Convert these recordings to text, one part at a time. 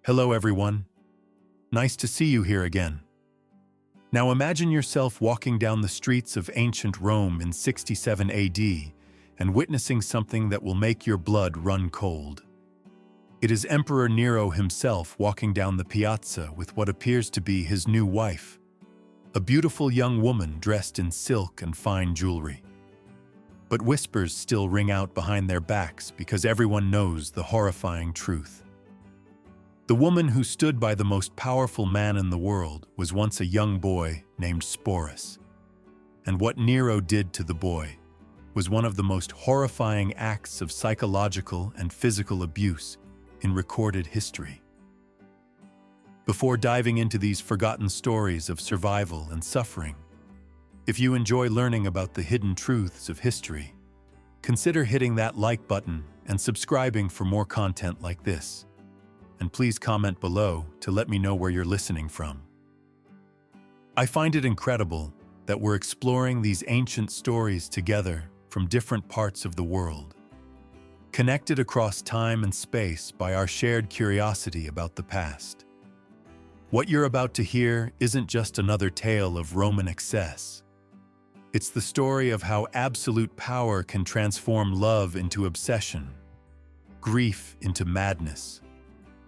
Hello everyone. Nice to see you here again. Now imagine yourself walking down the streets of ancient Rome in 67 AD and witnessing something that will make your blood run cold. It is Emperor Nero himself walking down the piazza with what appears to be his new wife, a beautiful young woman dressed in silk and fine jewelry. But whispers still ring out behind their backs because everyone knows the horrifying truth. The woman who stood by the most powerful man in the world was once a young boy named Sporus. And what Nero did to the boy was one of the most horrifying acts of psychological and physical abuse in recorded history. Before diving into these forgotten stories of survival and suffering, if you enjoy learning about the hidden truths of history, consider hitting that like button and subscribing for more content like this. And please comment below to let me know where you're listening from. I find it incredible that we're exploring these ancient stories together from different parts of the world, connected across time and space by our shared curiosity about the past. What you're about to hear isn't just another tale of Roman excess. It's the story of how absolute power can transform love into obsession, grief into madness,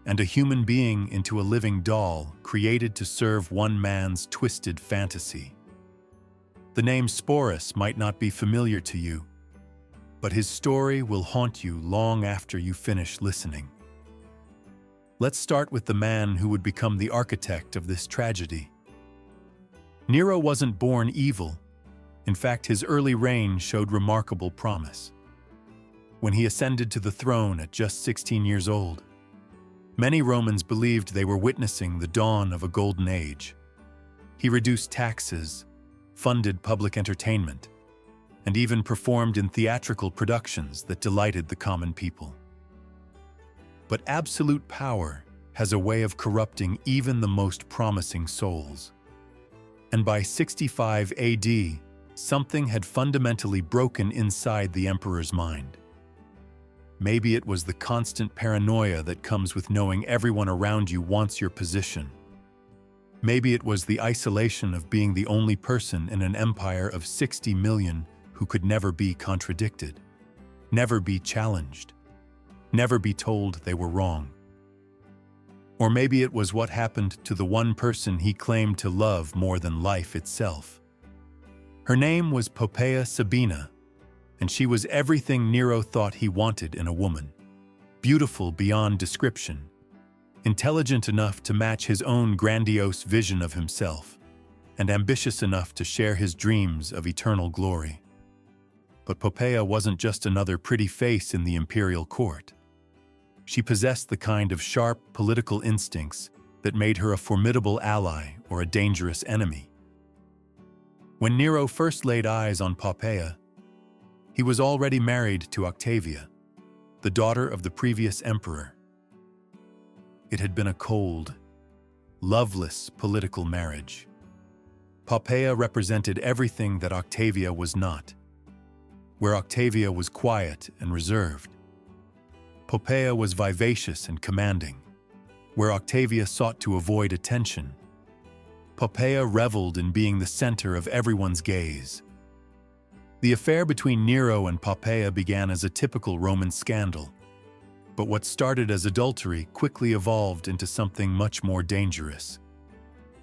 and a human being into a living doll created to serve one man's twisted fantasy. The name Sporus might not be familiar to you, but his story will haunt you long after you finish listening. Let's start with the man who would become the architect of this tragedy. Nero wasn't born evil. In fact, his early reign showed remarkable promise. When he ascended to the throne at just 16 years old, many Romans believed they were witnessing the dawn of a golden age. He reduced taxes, funded public entertainment, and even performed in theatrical productions that delighted the common people. But absolute power has a way of corrupting even the most promising souls. And by 65 AD, something had fundamentally broken inside the emperor's mind. Maybe it was the constant paranoia that comes with knowing everyone around you wants your position. Maybe it was the isolation of being the only person in an empire of 60 million who could never be contradicted, never be challenged, never be told they were wrong. Or maybe it was what happened to the one person he claimed to love more than life itself. Her name was Sabina, and she was everything Nero thought he wanted in a woman. Beautiful beyond description, intelligent enough to match his own grandiose vision of himself, and ambitious enough to share his dreams of eternal glory. But Poppaea wasn't just another pretty face in the imperial court. She possessed the kind of sharp political instincts that made her a formidable ally or a dangerous enemy. When Nero first laid eyes on Poppaea, he was already married to Octavia, the daughter of the previous emperor. It had been a cold, loveless political marriage. Poppaea represented everything that Octavia was not. Where Octavia was quiet and reserved, Poppaea was vivacious and commanding. Where Octavia sought to avoid attention, Poppaea reveled in being the center of everyone's gaze. The affair between Nero and Poppaea began as a typical Roman scandal, but what started as adultery quickly evolved into something much more dangerous: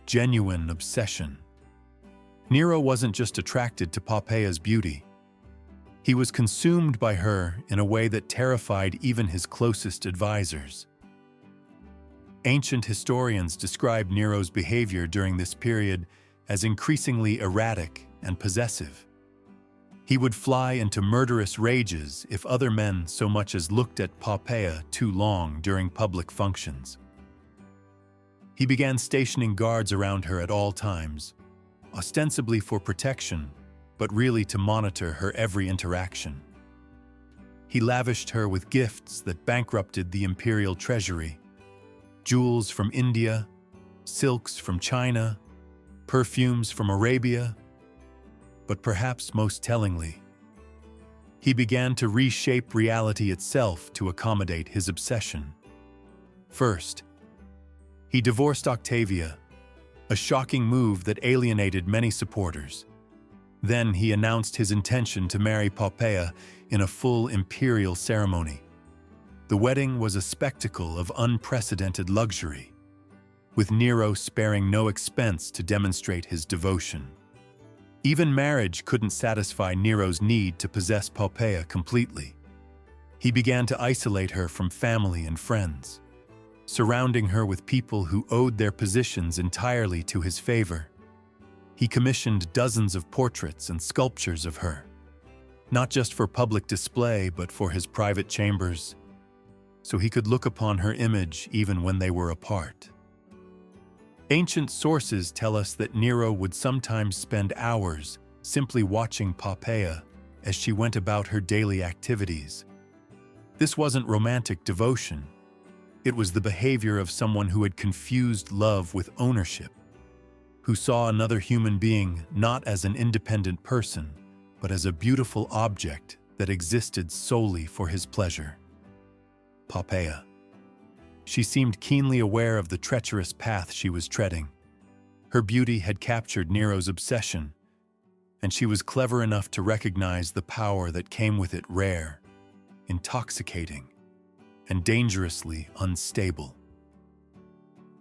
genuine obsession. Nero wasn't just attracted to Poppaea's beauty. He was consumed by her in a way that terrified even his closest advisors. Ancient historians describe Nero's behavior during this period as increasingly erratic and possessive. He would fly into murderous rages if other men so much as looked at Poppaea too long during public functions. He began stationing guards around her at all times, ostensibly for protection, but really to monitor her every interaction. He lavished her with gifts that bankrupted the imperial treasury: jewels from India, silks from China, perfumes from Arabia. But perhaps most tellingly, he began to reshape reality itself to accommodate his obsession. First, He divorced Octavia, a shocking move that alienated many supporters. Then he announced his intention to marry Poppaea in a full imperial ceremony. The wedding was a spectacle of unprecedented luxury, with Nero sparing no expense to demonstrate his devotion. Even marriage couldn't satisfy Nero's need to possess Poppaea completely. He began to isolate her from family and friends, surrounding her with people who owed their positions entirely to his favor. He commissioned dozens of portraits and sculptures of her, not just for public display but for his private chambers, so he could look upon her image even when they were apart. Ancient sources tell us that Nero would sometimes spend hours simply watching Poppaea as she went about her daily activities. This wasn't romantic devotion. It was the behavior of someone who had confused love with ownership, who saw another human being not as an independent person, but as a beautiful object that existed solely for his pleasure. Poppaea. She seemed keenly aware of the treacherous path she was treading. Her beauty had captured Nero's obsession, and she was clever enough to recognize the power that came with it: rare, intoxicating, and dangerously unstable.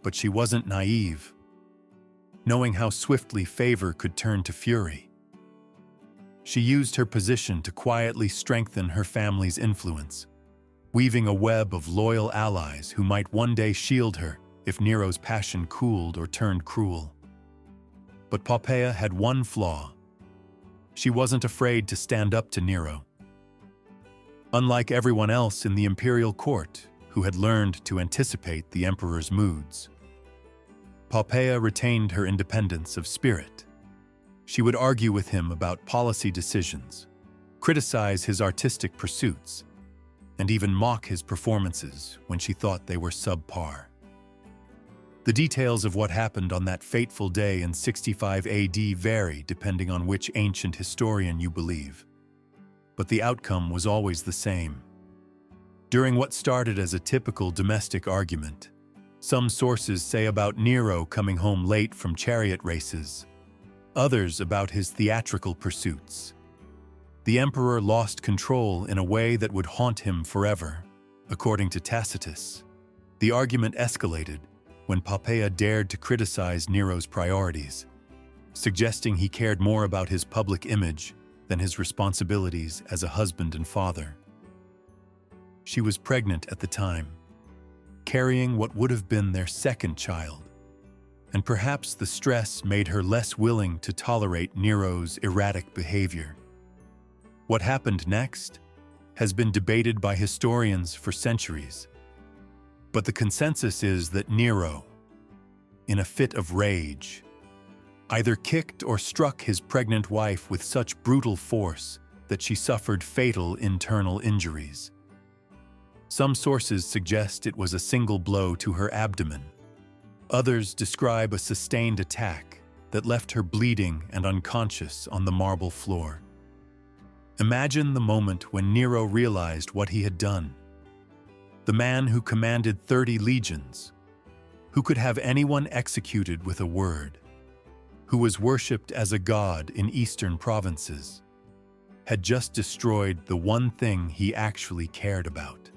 But she wasn't naive, knowing how swiftly favor could turn to fury. She used her position to quietly strengthen her family's influence, weaving a web of loyal allies who might one day shield her if Nero's passion cooled or turned cruel. But Poppaea had one flaw. She wasn't afraid to stand up to Nero. Unlike everyone else in the imperial court, who had learned to anticipate the emperor's moods, Poppaea retained her independence of spirit. She would argue with him about policy decisions, criticize his artistic pursuits, and even mock his performances when she thought they were subpar. The details of what happened on that fateful day in 65 AD vary depending on which ancient historian you believe, but the outcome was always the same. During what started as a typical domestic argument, some sources say about Nero coming home late from chariot races, others about his theatrical pursuits. The emperor lost control in a way that would haunt him forever, according to Tacitus. The argument escalated when Poppaea dared to criticize Nero's priorities, suggesting he cared more about his public image than his responsibilities as a husband and father. She was pregnant at the time, carrying what would have been their second child, and perhaps the stress made her less willing to tolerate Nero's erratic behavior. What happened next has been debated by historians for centuries, but the consensus is that Nero, in a fit of rage, either kicked or struck his pregnant wife with such brutal force that she suffered fatal internal injuries. Some sources suggest it was a single blow to her abdomen. Others describe a sustained attack that left her bleeding and unconscious on the marble floor. Imagine the moment when Nero realized what he had done. The man who commanded 30 legions, who could have anyone executed with a word, who was worshipped as a god in eastern provinces, had just destroyed the one thing he actually cared about.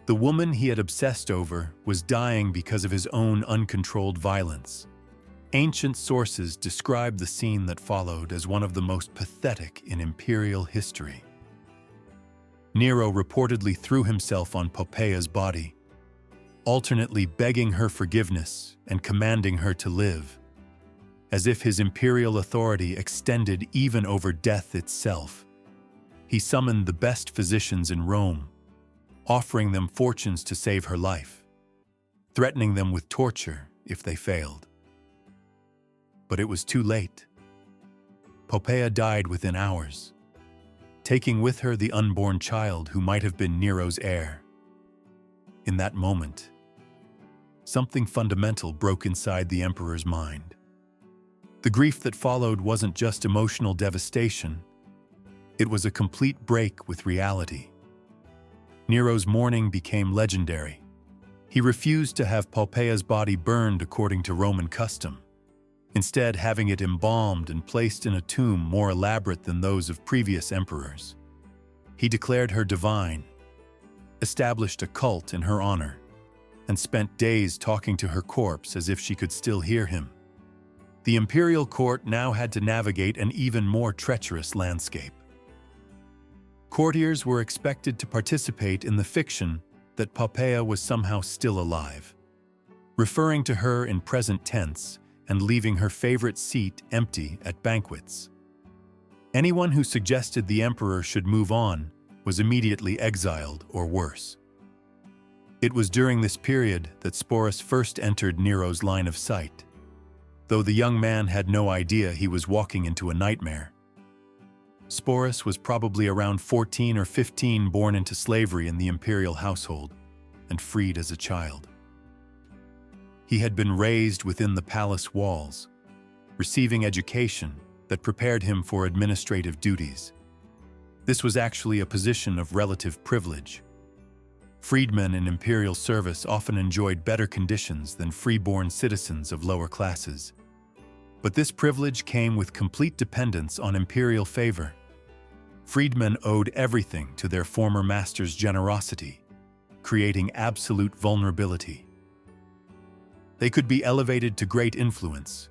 The woman he had obsessed over was dying because of his own uncontrolled violence. Ancient sources describe the scene that followed as one of the most pathetic in imperial history. Nero reportedly threw himself on Poppaea's body, alternately begging her forgiveness and commanding her to live, as if his imperial authority extended even over death itself. He summoned the best physicians in Rome, offering them fortunes to save her life, threatening them with torture if they failed. But it was too late. Poppaea died within hours, taking with her the unborn child who might have been Nero's heir. In that moment, something fundamental broke inside the emperor's mind. The grief that followed wasn't just emotional devastation, it was a complete break with reality. Nero's mourning became legendary. He refused to have Poppaea's body burned according to Roman custom, instead having it embalmed and placed in a tomb more elaborate than those of previous emperors. He declared her divine, established a cult in her honor, and spent days talking to her corpse as if she could still hear him. The imperial court now had to navigate an even more treacherous landscape. Courtiers were expected to participate in the fiction that Poppaea was somehow still alive, referring to her in present tense and leaving her favorite seat empty at banquets. Anyone who suggested the emperor should move on was immediately exiled or worse. It was during this period that Sporus first entered Nero's line of sight, though the young man had no idea he was walking into a nightmare. Sporus was probably around 14 or 15, born into slavery in the imperial household and freed as a child. He had been raised within the palace walls, receiving education that prepared him for administrative duties. This was actually a position of relative privilege. Freedmen in imperial service often enjoyed better conditions than free-born citizens of lower classes. But this privilege came with complete dependence on imperial favor. Freedmen owed everything to their former master's generosity, creating absolute vulnerability. They could be elevated to great influence,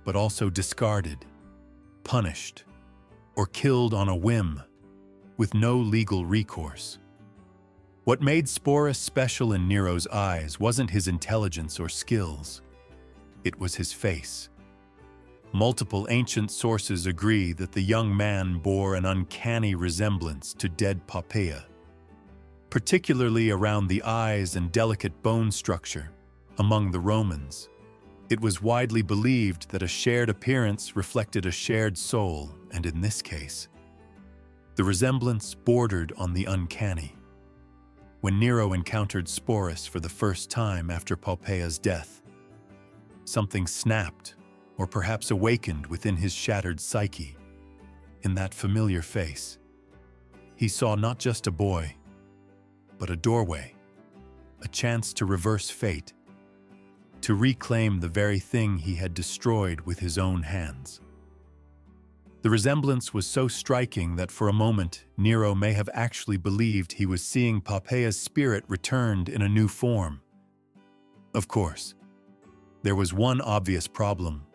but also discarded, punished, or killed on a whim, with no legal recourse. What made Sporus special in Nero's eyes wasn't his intelligence or skills. It was his face. Multiple ancient sources agree that the young man bore an uncanny resemblance to dead Poppaea, particularly around the eyes and delicate bone structure. Among the Romans, it was widely believed that a shared appearance reflected a shared soul, and in this case, the resemblance bordered on the uncanny. When Nero encountered Sporus for the first time after Poppaea's death, something snapped, or perhaps awakened within his shattered psyche. In that familiar face, he saw not just a boy, but a doorway, a chance to reverse fate, to reclaim the very thing he had destroyed with his own hands. The resemblance was so striking that for a moment Nero may have actually believed he was seeing Poppaea's spirit returned in a new form. Of course, there was one obvious problem.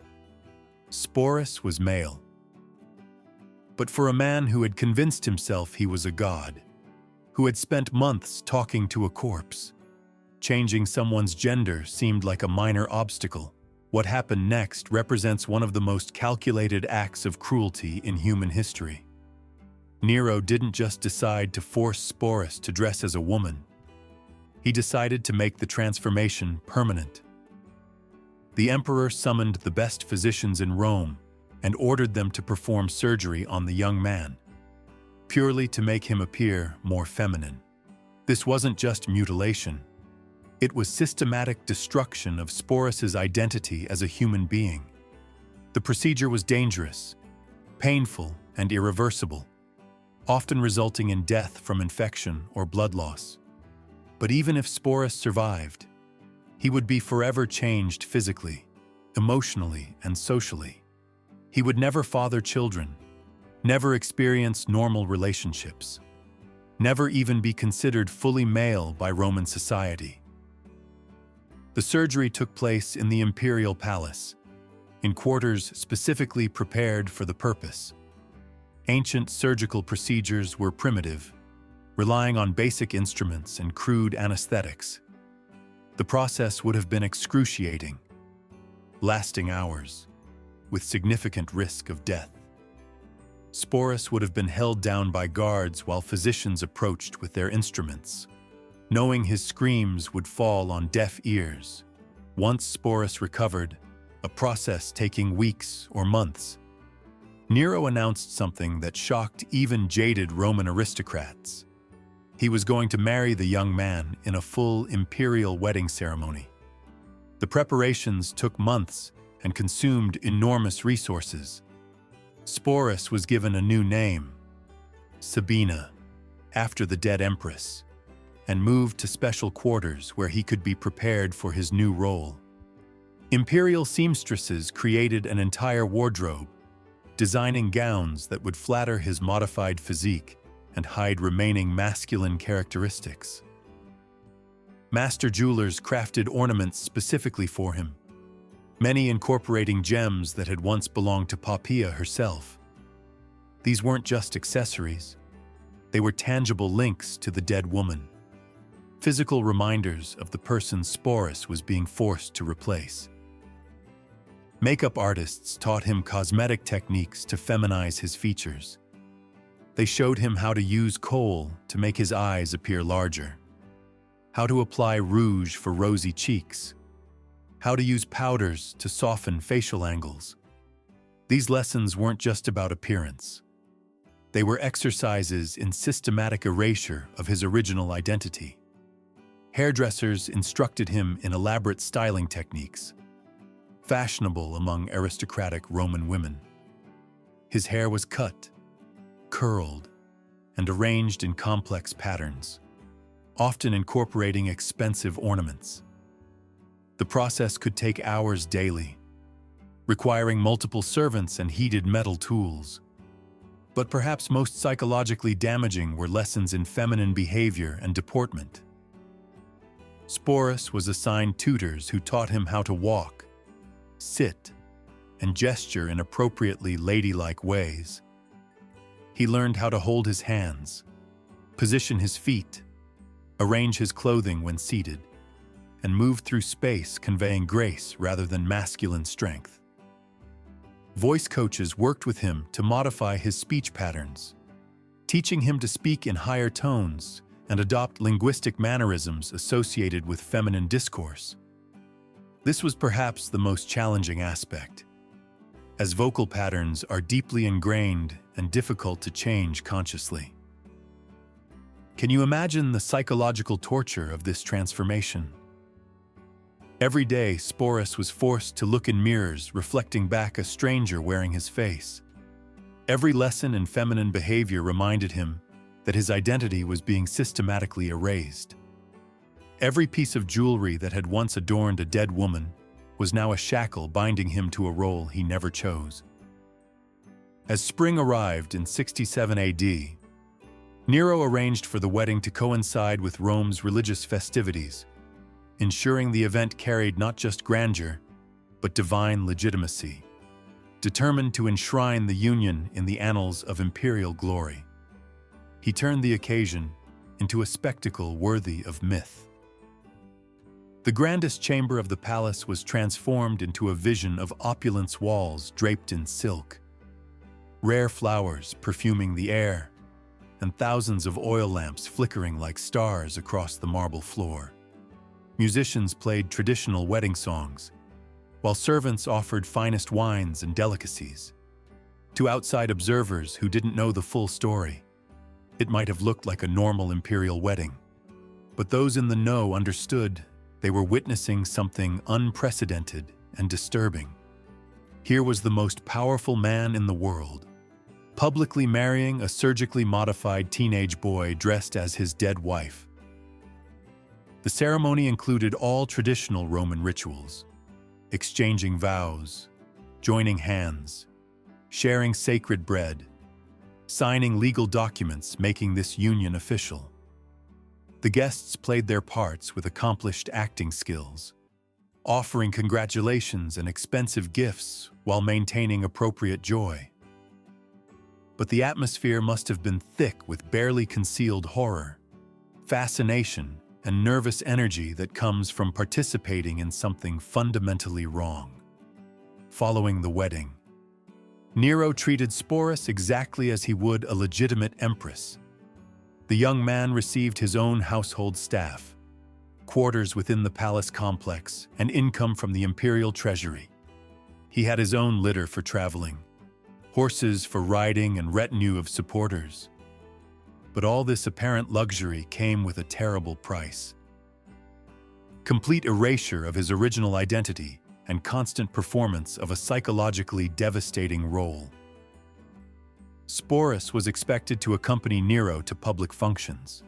Sporus was male. But for a man who had convinced himself he was a god, who had spent months talking to a corpse, changing someone's gender seemed like a minor obstacle. What happened next represents one of the most calculated acts of cruelty in human history. Nero didn't just decide to force Sporus to dress as a woman. He decided to make the transformation permanent. The emperor summoned the best physicians in Rome and ordered them to perform surgery on the young man, purely to make him appear more feminine. This wasn't just mutilation. It was systematic destruction of Sporus's identity as a human being. The procedure was dangerous, painful, and irreversible, often resulting in death from infection or blood loss. But even if Sporus survived, he would be forever changed physically, emotionally, and socially. He would never father children, never experience normal relationships, never even be considered fully male by Roman society. The surgery took place in the imperial palace, in quarters specifically prepared for the purpose. Ancient surgical procedures were primitive, relying on basic instruments and crude anesthetics. The process would have been excruciating, lasting hours, with significant risk of death. Sporus would have been held down by guards while physicians approached with their instruments, knowing his screams would fall on deaf ears. Once Sporus recovered, a process taking weeks or months, Nero announced something that shocked even jaded Roman aristocrats. He was going to marry the young man in a full imperial wedding ceremony. The preparations took months and consumed enormous resources. Sporus was given a new name, Sabina, after the dead empress, and moved to special quarters where he could be prepared for his new role. Imperial seamstresses created an entire wardrobe, designing gowns that would flatter his modified physique and hide remaining masculine characteristics. Master jewelers crafted ornaments specifically for him, many incorporating gems that had once belonged to Poppaea herself. These weren't just accessories. They were tangible links to the dead woman, physical reminders of the person Sporus was being forced to replace. Makeup artists taught him cosmetic techniques to feminize his features. They showed him how to use kohl to make his eyes appear larger, how to apply rouge for rosy cheeks, how to use powders to soften facial angles. These lessons weren't just about appearance. They were exercises in systematic erasure of his original identity. Hairdressers instructed him in elaborate styling techniques, fashionable among aristocratic Roman women. His hair was cut, curled, and arranged in complex patterns, often incorporating expensive ornaments. The process could take hours daily, requiring multiple servants and heated metal tools. But perhaps most psychologically damaging were lessons in feminine behavior and deportment. Sporus was assigned tutors who taught him how to walk, sit, and gesture in appropriately ladylike ways. He learned how to hold his hands, position his feet, arrange his clothing when seated, and move through space conveying grace rather than masculine strength. Voice coaches worked with him to modify his speech patterns, teaching him to speak in higher tones and adopt linguistic mannerisms associated with feminine discourse. This was perhaps the most challenging aspect, as vocal patterns are deeply ingrained and difficult to change consciously. Can you imagine the psychological torture of this transformation? Every day, Sporus was forced to look in mirrors, reflecting back a stranger wearing his face. Every lesson in feminine behavior reminded him that his identity was being systematically erased. Every piece of jewelry that had once adorned a dead woman was now a shackle binding him to a role he never chose. As spring arrived in 67 AD, Nero arranged for the wedding to coincide with Rome's religious festivities, ensuring the event carried not just grandeur, but divine legitimacy, determined to enshrine the union in the annals of imperial glory. He turned the occasion into a spectacle worthy of myth. The grandest chamber of the palace was transformed into a vision of opulence, walls draped in silk, rare flowers perfuming the air, and thousands of oil lamps flickering like stars across the marble floor. Musicians played traditional wedding songs, while servants offered finest wines and delicacies. To outside observers who didn't know the full story, it might have looked like a normal imperial wedding. But those in the know understood they were witnessing something unprecedented and disturbing. Here was the most powerful man in the world, publicly marrying a surgically modified teenage boy dressed as his dead wife. The ceremony included all traditional Roman rituals, exchanging vows, joining hands, sharing sacred bread, signing legal documents making this union official. The guests played their parts with accomplished acting skills, offering congratulations and expensive gifts while maintaining appropriate joy. But the atmosphere must have been thick with barely concealed horror, fascination, and nervous energy that comes from participating in something fundamentally wrong. Following the wedding, Nero treated Sporus exactly as he would a legitimate empress. The young man received his own household staff, quarters within the palace complex, and income from the imperial treasury. He had his own litter for traveling, horses for riding, and retinue of supporters. But all this apparent luxury came with a terrible price. Complete erasure of his original identity and constant performance of a psychologically devastating role. Sporus was expected to accompany Nero to public functions,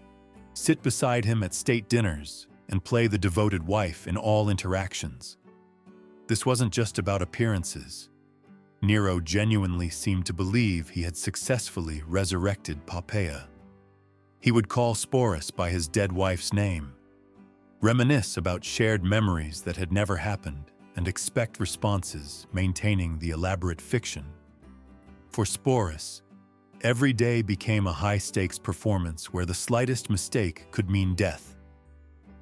sit beside him at state dinners, and play the devoted wife in all interactions. This wasn't just about appearances. Nero genuinely seemed to believe he had successfully resurrected Poppaea. He would call Sporus by his dead wife's name, reminisce about shared memories that had never happened, and expect responses, maintaining the elaborate fiction. For Sporus, every day became a high-stakes performance where the slightest mistake could mean death.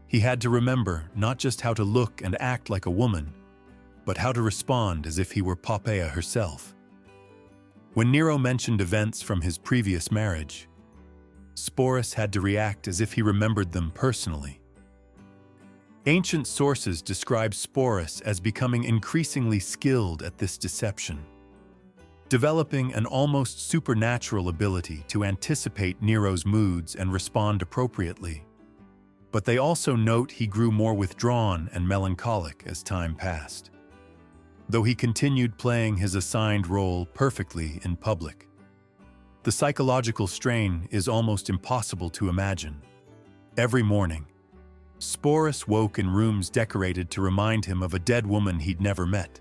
He had to remember not just how to look and act like a woman, but how to respond as if he were Poppaea herself. When Nero mentioned events from his previous marriage, Sporus had to react as if he remembered them personally. Ancient sources describe Sporus as becoming increasingly skilled at this deception, developing an almost supernatural ability to anticipate Nero's moods and respond appropriately. But they also note he grew more withdrawn and melancholic as time passed, though he continued playing his assigned role perfectly in public. The psychological strain is almost impossible to imagine. Every morning, Sporus woke in rooms decorated to remind him of a dead woman he'd never met.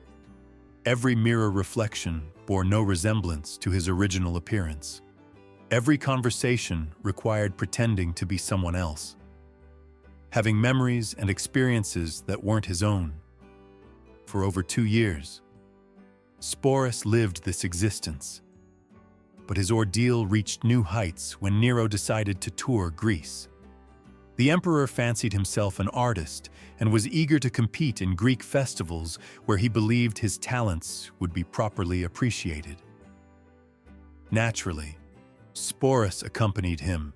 Every mirror reflection bore no resemblance to his original appearance. Every conversation required pretending to be someone else, having memories and experiences that weren't his own. For over 2 years, Sporus lived this existence. But his ordeal reached new heights when Nero decided to tour Greece. The emperor fancied himself an artist and was eager to compete in Greek festivals where he believed his talents would be properly appreciated. Naturally, Sporus accompanied him,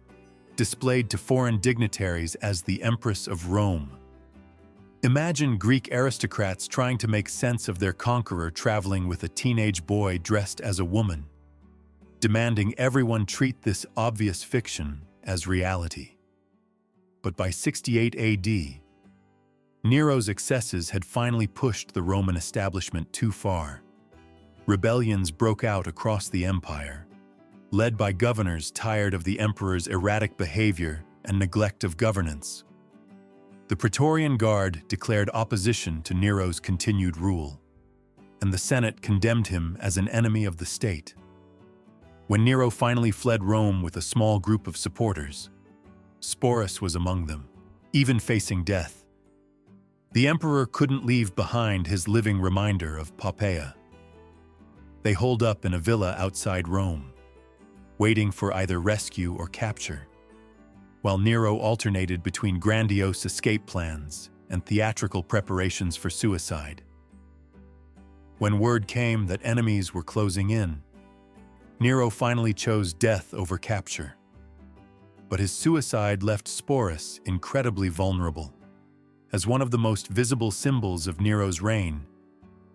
displayed to foreign dignitaries as the Empress of Rome. Imagine Greek aristocrats trying to make sense of their conqueror traveling with a teenage boy dressed as a woman, demanding everyone treat this obvious fiction as reality. But by 68 AD, Nero's excesses had finally pushed the Roman establishment too far. Rebellions broke out across the empire, led by governors tired of the emperor's erratic behavior and neglect of governance. The Praetorian Guard declared opposition to Nero's continued rule, and the Senate condemned him as an enemy of the state. When Nero finally fled Rome with a small group of supporters, Sporus was among them, even facing death. The emperor couldn't leave behind his living reminder of Poppaea. They holed up in a villa outside Rome, waiting for either rescue or capture, while Nero alternated between grandiose escape plans and theatrical preparations for suicide. When word came that enemies were closing in, Nero finally chose death over capture. But his suicide left Sporus incredibly vulnerable. As one of the most visible symbols of Nero's reign,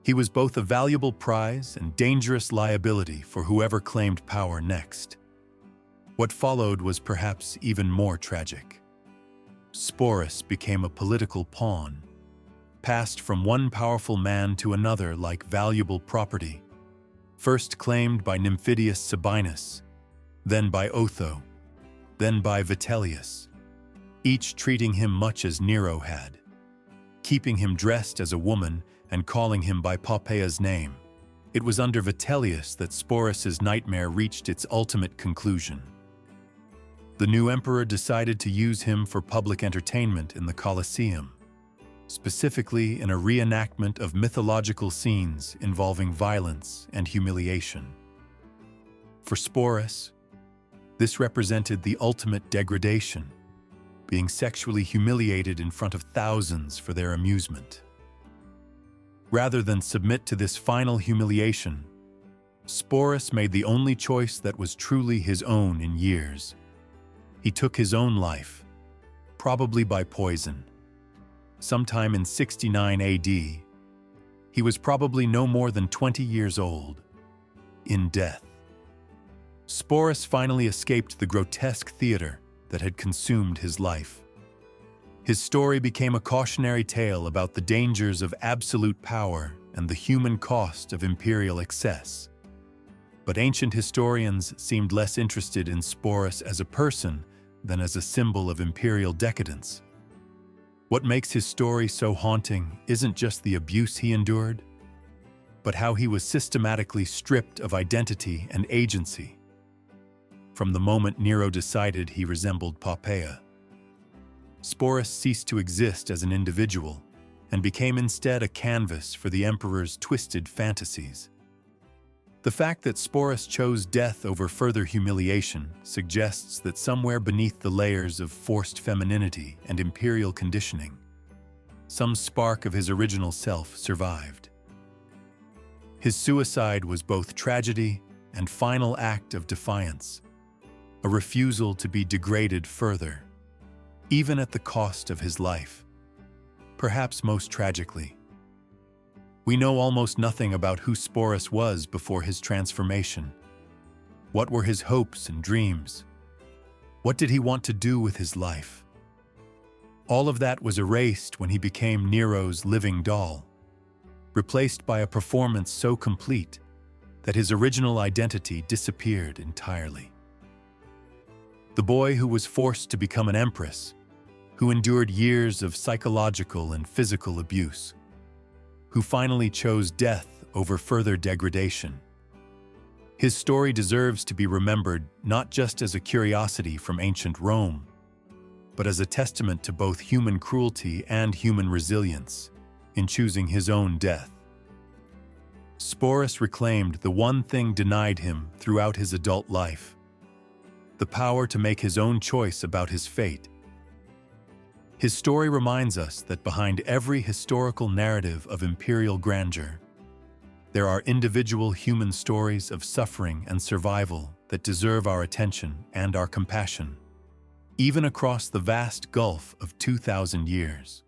he was both a valuable prize and dangerous liability for whoever claimed power next. What followed was perhaps even more tragic. Sporus became a political pawn, passed from one powerful man to another like valuable property, first claimed by Nymphidius Sabinus, then by Otho, then by Vitellius, each treating him much as Nero had, keeping him dressed as a woman and calling him by Poppaea's name. It was under Vitellius that Sporus's nightmare reached its ultimate conclusion. The new emperor decided to use him for public entertainment in the Colosseum, specifically in a reenactment of mythological scenes involving violence and humiliation. For Sporus, this represented the ultimate degradation, being sexually humiliated in front of thousands for their amusement. Rather than submit to this final humiliation, Sporus made the only choice that was truly his own in years. He took his own life, probably by poison. Sometime in 69 AD, he was probably no more than 20 years old, in death. Sporus finally escaped the grotesque theater that had consumed his life. His story became a cautionary tale about the dangers of absolute power and the human cost of imperial excess. But ancient historians seemed less interested in Sporus as a person than as a symbol of imperial decadence. What makes his story so haunting isn't just the abuse he endured, but how he was systematically stripped of identity and agency. From the moment Nero decided he resembled Poppaea, Sporus ceased to exist as an individual and became instead a canvas for the emperor's twisted fantasies. The fact that Sporus chose death over further humiliation suggests that somewhere beneath the layers of forced femininity and imperial conditioning, some spark of his original self survived. His suicide was both tragedy and final act of defiance, a refusal to be degraded further, even at the cost of his life. Perhaps most tragically, we know almost nothing about who Sporus was before his transformation. What were his hopes and dreams? What did he want to do with his life? All of that was erased when he became Nero's living doll, replaced by a performance so complete that his original identity disappeared entirely. The boy who was forced to become an empress, who endured years of psychological and physical abuse, who finally chose death over further degradation. His story deserves to be remembered not just as a curiosity from ancient Rome, but as a testament to both human cruelty and human resilience in choosing his own death. Sporus reclaimed the one thing denied him throughout his adult life: the power to make his own choice about his fate. His story reminds us that behind every historical narrative of imperial grandeur, there are individual human stories of suffering and survival that deserve our attention and our compassion, even across the vast gulf of 2,000 years.